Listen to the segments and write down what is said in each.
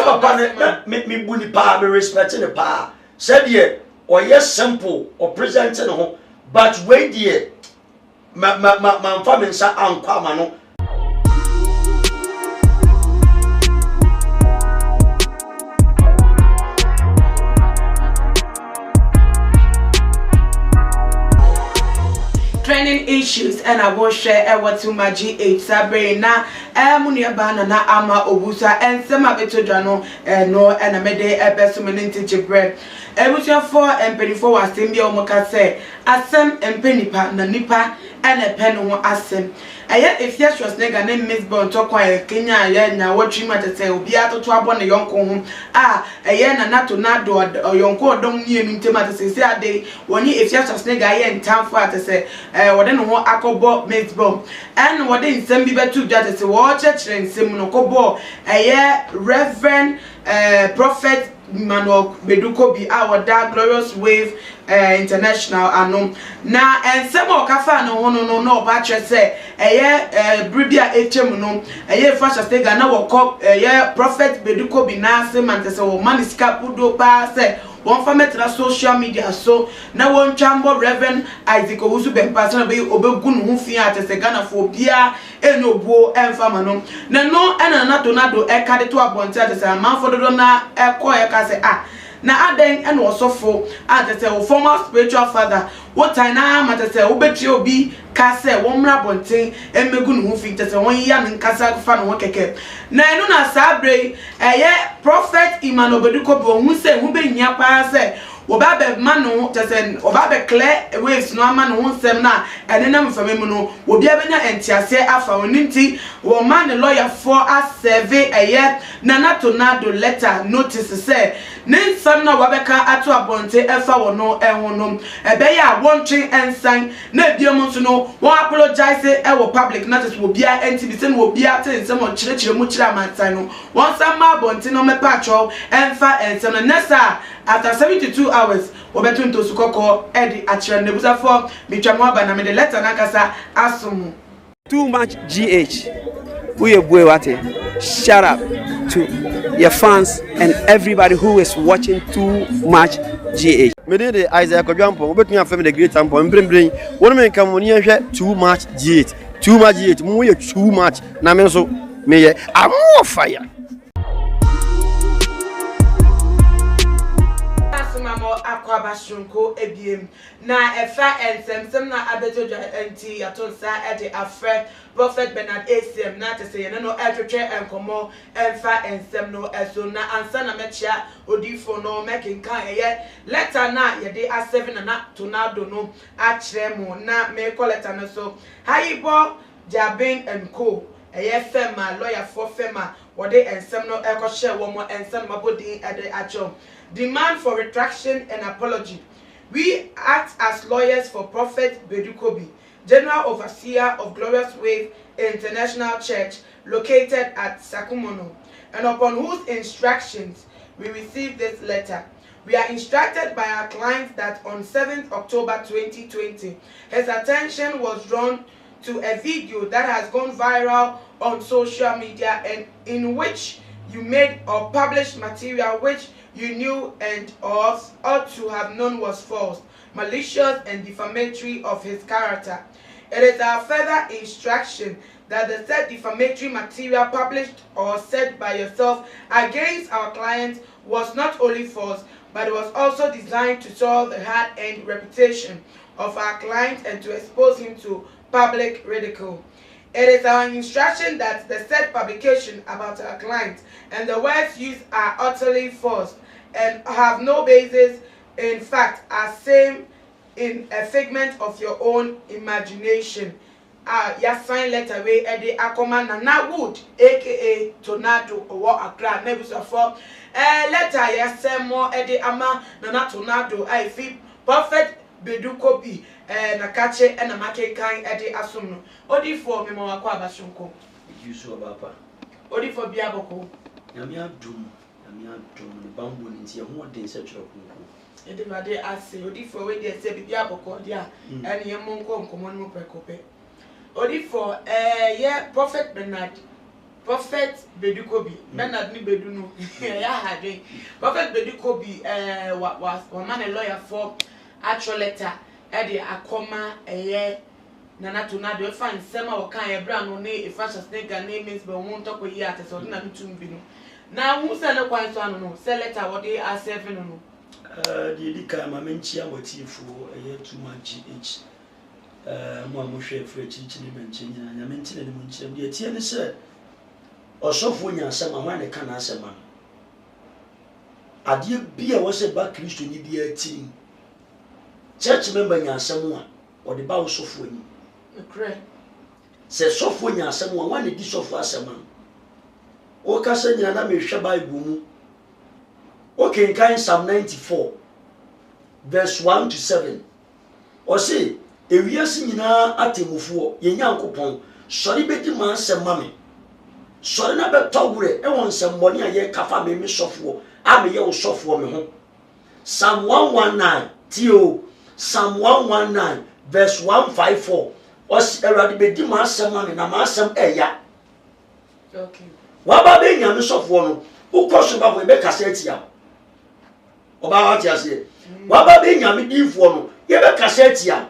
papa me buni pa me respect ne pa said ye or yes simple or presenting home but wait ye ma family sa ankwa ma no training issues and I will share what to my GH Sabrina Munia Banana Ama Obusa and some of it to Jano and no and a mede a best minute bread. Ebusia 4 and penny 4 was Simbio Mokase, Asem and penny pa na nipa and a pen on Asem. Ayet if yes was nigga named Mzbel to quiet Kenya na what you might say will be out to trouble on the young home. Ah, a yen and not to not do or young court don't need him to say a day when you if yes was nigga in town for to say what then what Akobo Mzbel and what then send me back to judges watch and Simon Kobo a year Reverend Prophet Mano Badu Kobi our dark glorious wave international anom na and some more kafa no patch say bribia hm no fashion stay na work Prophet Badu Kobi na say man say o man skapudo pa say one for social media so na one chamber Reverend Isaac Owusu Bempa be obegun hu fi at say Ghana for bia enobo emfama no na no na tonado e kade to abonte at say man for do na e ko e ka say na aden and also for at say former spiritual father what time na mata say obetri obi ka say won mra bonten emegu hu fi say won ya nkasa fa no keke na enu na sabre Prophet Imano Badu Kobi hu say hu be nya pa say obabe manu tese obabe clear waves no ama no nsem na ene na mfame mu no obi abenya entiase afa oninti wo man lawyer for a survey na natonado letter notice say ne nsam na wabeka ato abonte efa wo no ehunum ebe ya wontwe ensan na ebiom nso no won apologize e wo public notice wo bia enti bi se no wo bia te nsem o chirechire mu chira amantan no won sam ma abonte no mepa acho enfa ensem no nessa after 72 hours obetu nto sukoko edi achira nebuza for mitwamo aba na me the letter na kasa asum too much GH we boy wate shout out to your fans and everybody who is watching too much GH me dey Isaac Odwampo obetu ya fam the great ampo mbrembren wonu me nka mo ne hwe too much GH mo ye too much na me so me ye amo fire Akwabashunko ebiem na efa ensem na abetoja enti atonsa ede afre Prophet Bernard ACM na te say no etwetwe enkomo emfa ensem no eso na ansa na mechia odifo no making kan letter na yede a7 na tornado no akire mu na me collector no so Haibo Jabin and Co fema lawyer for fema wode ensem no ekoshe wo mo ensem mabodi ede acho demand for retraction and apology. We act as lawyers for Prophet Badu Kobi, General Overseer of Glorious Wave International Church located at Sakumono, and upon whose instructions we received this letter. We are instructed by our client that on 7th October 2020, his attention was drawn to a video that has gone viral on social media and in which you made or published material which you knew and or ought to have known was false, malicious and defamatory of his character. It is our further instruction that the said defamatory material published or said by yourself against our client was not only false, but it was also designed to soil the hard-earned reputation of our client and to expose him to public ridicule. It is our instruction that the said publication about our client and the words used are utterly false and have no basis, in fact, are same in a figment of your own imagination. Ya sign letter way Eddie Akoma na Wood, aka Tornado or Accra, Nebusa for letter ya say more Eddie Ama na Tornado. I feel Prophet Badu Kobi na kache na make kan Eddie Asum no. Odi for me mo akwa abashunko. You so papa. Odi for biaboko. Nyame adum ne bambo nti ho den se twere kunku. Edi bade ase odi for we dey say biaboko dia ene yemo nko nkomo no prekope. Odi for Prophet Bernard Prophet Badu Kobi, Bernard ni Badu no. Ya hadwe. Prophet Badu Kobi was man a lawyer for actual letter e de akoma nana to na de fan sema o kan e bra no ne e fashion snake na Mzbel won to ko yi atese o na ntum bi no. Na hu se ne kwan so anu no, se letter what they are serving no. The Dika Mamentia Motifu, a 2 months each. Momushe for a chinchin mention, and I mentioned the Muncham. The Tian said, or so for you, some one can answer man. I dear beer was a back Christian, you be a team. Church member, ya someone, or the bow so for you. Says so for you, someone, one a dish of us a man. O Cassan, and I may shabai boom. Okay, in Psalm 94, verse 1 to 7. Or say, if we are singing Atimufu, Yanko, sorry, Betty man, some mammy. Sorry, never talk with it, and want some money a year cafa me software. I'm a yellow software me home. Psalm 119, Tio, Psalm 119, verse 154. Was already Betty man, some mammy, and I'm some air. Okay. What about being a software? Who crossed about with Becca said, Oba what you say? Waba be nyame difo no, ye be cassette ya.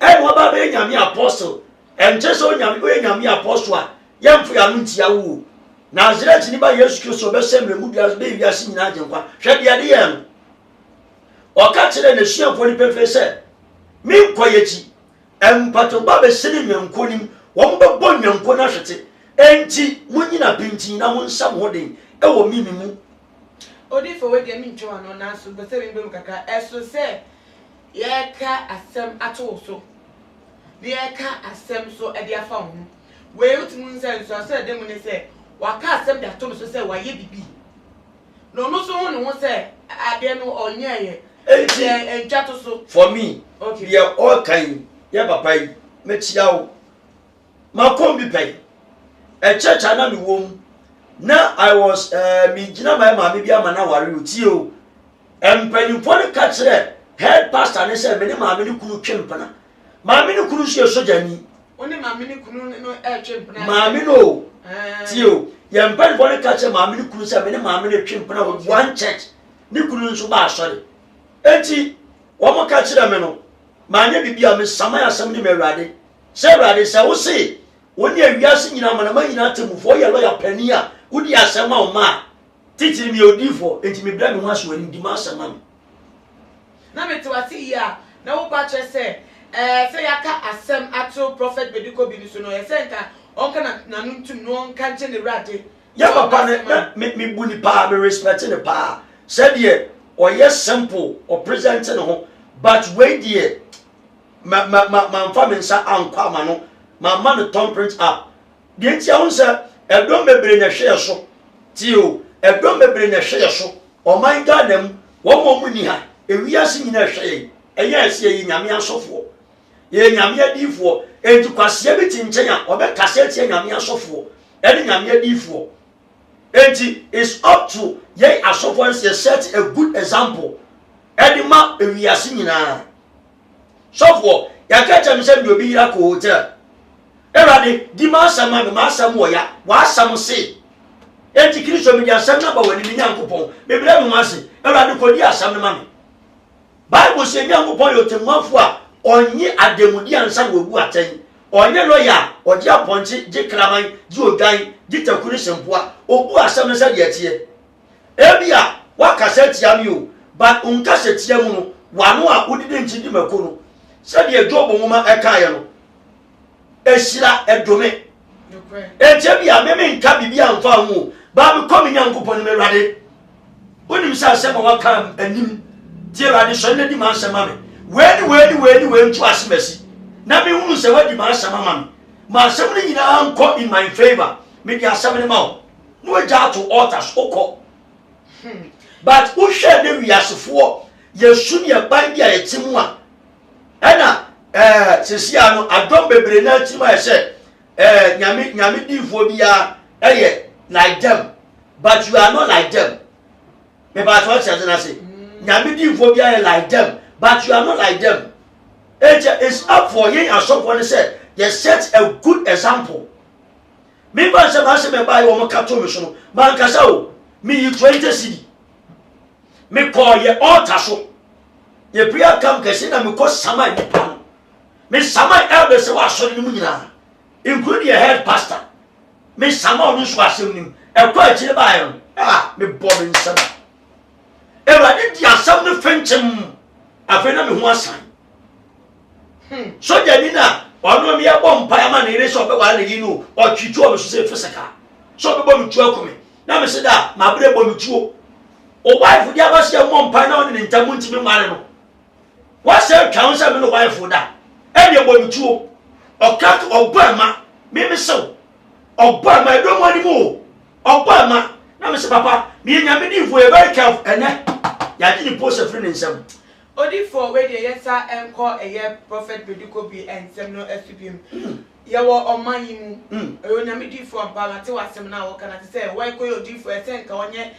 Waba be nyame apostle. Cheso nyame be nyame apostle a, yemfo ya no ntia wo. Nazareth ni ba Yesu Kristo be semre mu bia be wiase nyina agenkwa. Hwe de ade ye no. Oka kire na suafo ni pefe se, mi nkoyechi. Empato ba be sene nwanko nim, wo be bo nwanko na hwete. Enti munyina pintin na wonsam hoden e wo mimimu. Odi for we dey mincho ano na so be se be kaka eso se ye ka asem ato so ye ka asem so e dey afa ho we utun nse so se dem ne se wa ka asem dey ato so se wa ye bibi no no so ho ne ho se ade no onye ye entwa to so for me okay ye all kind ye papa yi me chia wo ma kom bi pai e church ana mi wom. Now I was me jina my mama bia mana ware utio empanimfo ne ka kire head pastor ne say me ne mama ne kunu twempana mama ne kunu so sojani oni mama ne kunu no twempana mama no tio ye empanimfo ne ka kire mama ne kunu say me ne mama ne twempana with one church ne kunu so ba asore enti wo mo ka kire me no manya bibia me samaya sam ne me awrade say awrade say wo say woni awiase nyina mana ma nyina temufo ye lawyer pania udi asema o ma titiri mi odifo enti me bra me ho aso ani di ma asema me na me to ati ya na wo pa che se se yaka asem ato prophet Badu Kobi ni so no ye se nka onka na ntum no onka nche ne rade ya papa ne me buni pa me respect ne pa said ye or yes simple or present ne ho but wait ye ma family sa ankwa ma no ma man the thumbprint up the enti a wonsa edom bebre na hwe so tio edom bebre na hwe so o man ganam wo mo ni ha ewiase nyina hwe eye ase yi nyame asofo ye nyame adifo enti kwase bi tinchen a obe kase tie nyame asofo edi nyame adifo enti is up to ye asofo and set a good example edi ma ewiase nyina sofo ya ka chem se bi obi ira ko hotel Erade di ma asama me ma asam wo ya wa asam se enti Kristo me di asam na ba wani mi Nyankopon me bra me ase erade ko di asam na ma me Bible say Nyankopon yo temafo a onye ademudi ansa wo gu aten onye lawyer oje aponche je kraman je odan je takuri sempo a obu asam na se de etie ebia wa kasa tia mi o but unka se tia mu no wano a udide nchidi makoro se de Job nwoma eka ye no Esira edome eje bia meme nka bibia mfa ho ba me komi Nyankopon me rade onim sa asema waka anim tie rade so ne di ma asema me we ntu asemasi na me hunu se wadi ma asema ma asema ne nyina anko in my favor me di asema ne ma o no waja to altars okọ but who share the wiasefo yesu ne ban bia yetimu a ena sesia no adom bebre na tima se nyame difo bia like them but you are not like them me ba to say na say nyame difo bia like them but you are not like them it is up for you as someone said you set a good example me ba se ma se me ba yo mo ka to me so no ba nka sa o me yi 20 cedi me call ye altar so ye prayer camp ke se na me ko sama ni pa me sama elder se wa so ni mu nyina including your head pastor me sama onu so asem nim e ko akire ba yo me bo me nsama Ewurade di asam no fenchem afena me ho asan so jadi na ono me yabo mpa ya ma na ire so be wa na yi no o twitu o so se fisika so be bo me tu akome na me se da ma bre bo me tuo o wife dia ba se mo mpa na oni ntamu ntimi mare no wa se twan se me no wife da e de bo me tuo o kat o ba ma me so o ba ma do mo ni mo o ba ma na me se papa me nya me di fo e very careful ene ya di ni post free nsam odi for we dey yesa enko eye prophet Badu Kobi ensem no asubim ye wo oman yi mu e nya me di for ampa mate wasem na wo kana te say why ko odi for esenka onye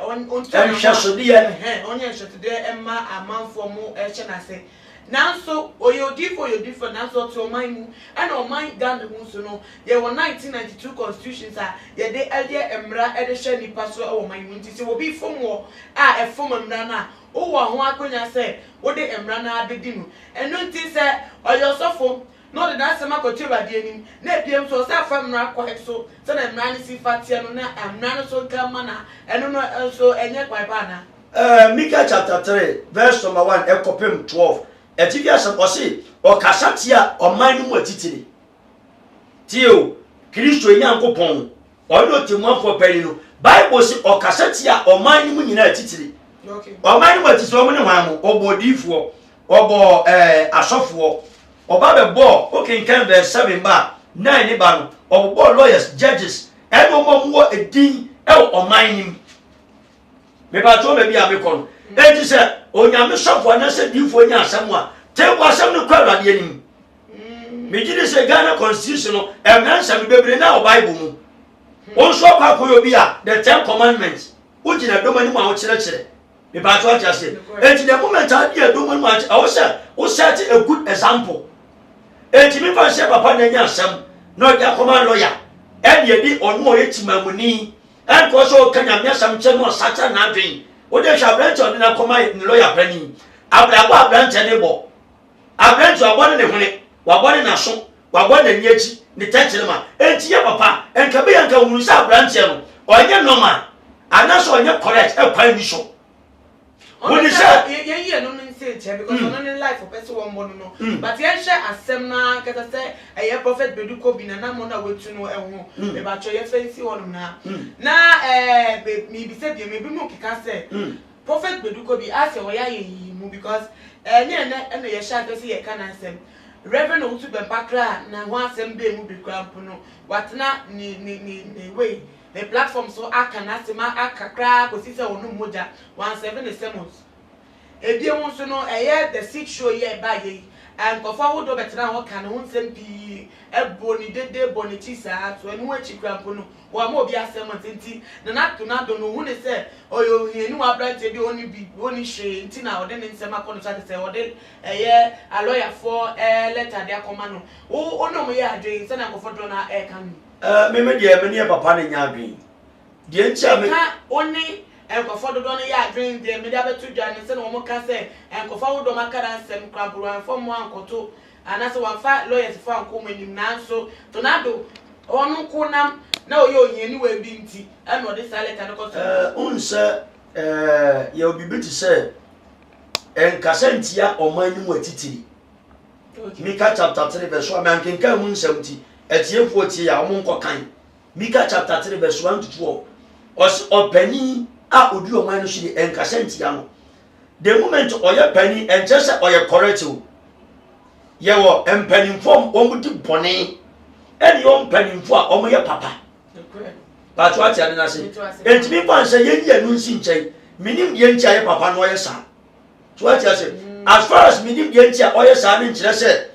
on onye hwesode emma amanfo mu eche na se nanso oyodi for nanso to oman mu and oman Ghana hu so no ye wo 1992 constitutions a ye de ade emra ede hwe nipa so o oman mu nti se wo bi fom wo a e fom emra na o wo ho akonya se wo de emra na abedi no eno nti se oyosofo no de na sema ko tiba de nim na ebiem so se afa emra kwa so se na emra ni si fatia no na emra no so kama na eno no so enye kwa ba na Micah chapter 3 verse number 1 ekopem 12 etivia se osi o kasatia o man mu atitiri tio Kristo Nyankopon o do timafo pari no Bible si o kasatia o man mu nyina atitiri o man mu atitiri o mo ne hwan mo obodifo obo asofo oba be bo o kinkan verse 7 ba 9 ni ba no obo lawyers judges e no mo mo edin e o man nim me ba to me bia me kon enti se onyame sofo na se difo nya asam a te wasam no kwa Awurade anim me gidi se Ghana constitution no emransa me bebre na o Bible mu on so kwa koyo bia the 10 commandments ugina do mani mu a wo kire kire me ba to atia se enti the moment a dia do mani mu a wo se wo set a good example enti me fa se papa na nya asam no dia command lawyer e dia di onu o yetimamuni en ko so kanya me asam che no sacha na adwen wo de hwa branch on na command lawyer pani abra branch ne bo abranch wabone ne hune wabone na so wabone ni achi ni tetchirema enti ya papa enka be yanka wuru sa abranch no onye normal anaso onye correct e kwan ni so woni sa ye no nse che because on in life person one more no but ye share asem na kata say eye prophet Badu Kobi na mo na wetu no eho me ba cho ye fancy won na me bi se bi me bi mo kika say prophet Badu Kobi ask ye ye mu because ene ye sha to see ye kana asem reverend otu be pakra na ho asem be mu bi krampo no watna ni way the platform so akana sema akakra ko sise wonu moja 17 ebie won so no eye the seat show ye ba ye and kofa wodo betena ho kana ho nsem pi ebo ni dede boniti sa so enu achi krampo no wa ma obi asem ntinti na to no hu ne se oyo hienu wa brante bi oni hwe nti na ode ne nsem akono sa se ode eye a lawyer for letter de akoma no o no mo ye adwen se na kofa do na kan me dia me ne papa ne nya adwen die ntia me ka oni enkofa do no ya adwen de me da betu dwan se na wo ka se enkofa wo do makara nsem kraburu anfo mo ankoto anase wanfa lawyers for ankomanim nanso tonado onu kunam na oyo yeni we bi nti e no de saleta no koto unse ye obi biti se enkasantia omanyu atitiri Micah chapter 3 verse 1 man kenka mu nsamti etiefo tie ya omo nkokan Micah chapter 3 verse 1 to 12 opani a odi oman no hye enkasantia no the moment oya pani enchese oya correct o ye wo empanimfo omudi bone eni yo mpanimfo a omo ye papa but what ya na say entimi pan say ye ye nu nsi nchen minim ye nchi aye papa no oye sa so what ya say as far as minim ye nchi oye sa ni nkire say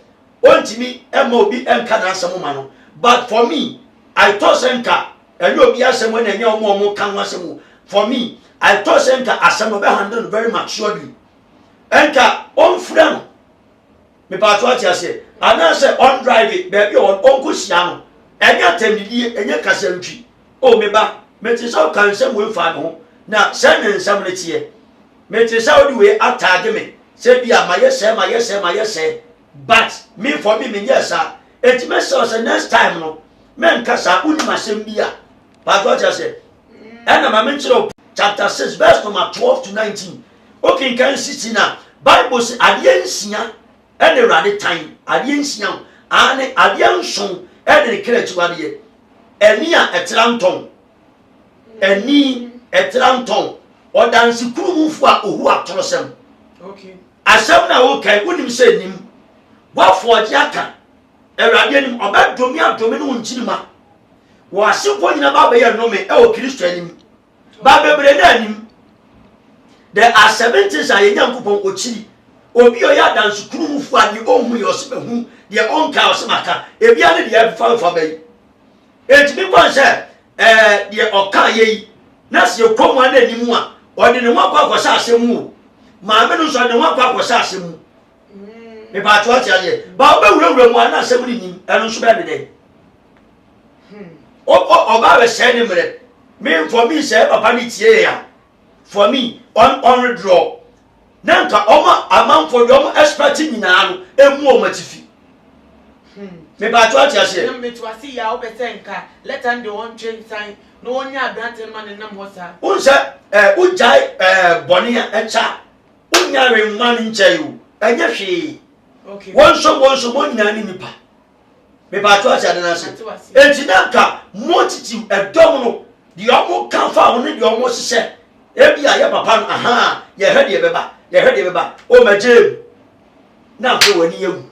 ontimi ema obi enka na asem ma no but for me I thought senka eni obi asem na enya omo kan asem for me I thought senka asem obi handle very maturely enka on friend me pa to atia say ana say on drive baby on ko sia no enya temdidie enya kasantwi o meba meti so kan sem we fa no na se ne nsam ne tie meti so odi we attack me se bia ma yese but me for me yes it me so say next time no men kasa uni masem bia but what you say and ma mention chapter 6 verse number 12 to 19 okay kan 16 na Bible say ade nsia and the rade time ade nsia ane ade nson and the kire chiwade eni a etranton eni etranton odansi kurumufu a ohu atorosem okay asem na wo kai unim se nim wa foje aka erade nim obadomi adomi no nchirima wo asefo nyina ba be ye no me e o Kristo anim ba bebre na anim there are 70s a yenyankopon ochiri obi o ya dansu kurumufu a ni ohu yo se behu de onka o se maka ebia ne de fa bai etimi kon se de oka yi na se komu na anim a ode ne wakwa kwasa asemu maame no so de wakwa kwasa asemu me ba to ati aye ba o be wura mu na asemu ni nim eno so be de o ba we se ni mere me for me say papa ni tie ya for me on redraw nanka oma amam for dem expert nyina no emu o matifi me ba to ati ase me to asi ya obetenka let and the one change sign no one ya grant man nam hosa unsa ujai bonia echa unya we man nchayu enya hwe okay wonso mo nyina ni nipa me ba to ati ade na se enti nanka multitude edom no di omo kan fa won di omo sese ebia ye papa no aha ye hwede beba o majem na ko wani yewu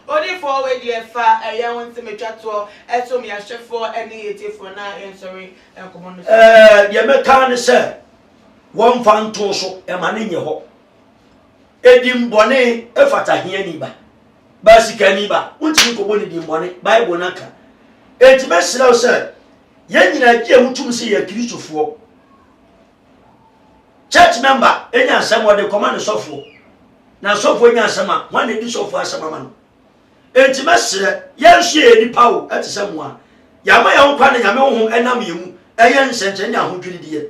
Odi forward ye fa ya won se metwa to eso me ahwefo ene yetifo na sorry enkomo no ye meka ne se won fa nto so e ma ne nye ho edim bone e fata hia ni ba basika ni ba untimi ko bone dim bone bible naka etime siraw se ye nyina gie mutum se ye kristofo church member enya asem wo de command sofo na sofo enya asem a wan de sofo asem ma no etime sire ye nhwe ni pawo etesem a ya ma ya nkwa na ya me ho enam yemu eye nsenche nya ho dwiri die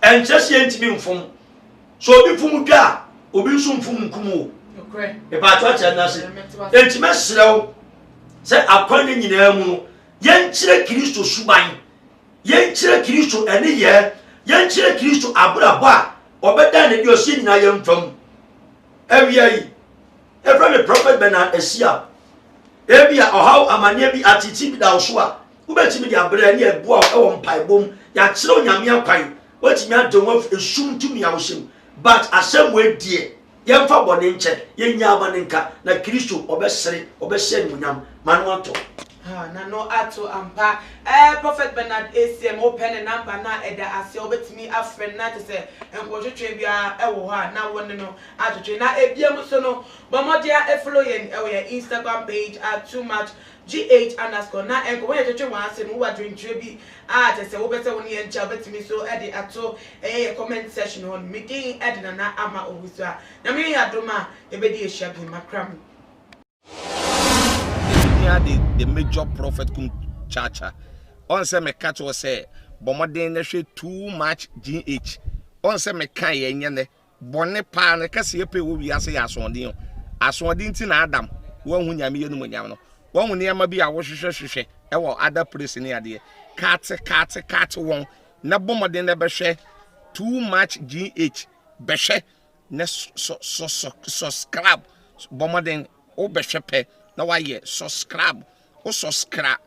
enchese entimi mfom so obi fum dwa obi nso mfum nkumu okay e ba to acha na se etime sire wo se akwan ni nyina mu no ye nchire Kristo suban ye nchire Kristo ene ye yenchire Kristo abrabo a obeda ne dio sie nyina yemfam awia yi every me prophet Bernard Asia ebia ohaw amane bi atiti bi da so a ubetimi di abra ne ebu a ewo mpaibom ya kire onyame akwan watimi adom esum tumi a wohyem but asem we die yemfa bone nche yenya amanenka na Kristo obesere obehye nyam manwanto na no ato ampa prophet Bernard ACM open number na eda ase obetimi afren na te se enkwotwetwe bia ewo ha na won no atwetwe na ebiem so no bomodia follow yen ewe Instagram page at too much gh_ na enko we twetwe wan ase no wa drintwe bi te se obese won yen cha obetimi so ede ato comment section on meeting ede na ama obusu a na me ya doma ebedi ehia bi makram the major prophet kum chacha on say me catch was say bomoden na hwe too much gh on say me kan ye nyene bone pa na kase ye pe wo wi ase ya asondin ti na adam wo hu nyame ye no nyam no wo hu ne ma bi a wo hwehwehwehwe e wo other place ne ade kat won na bomoden na be hwe too much gh be hwe na subscribe bomoden o be hwe pe na why subscribe o subscribe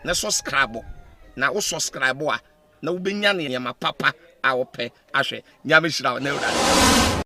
na subscribe na o subscribe a na wo benya ne ma papa a wo pe ahwe nyame hira na ewura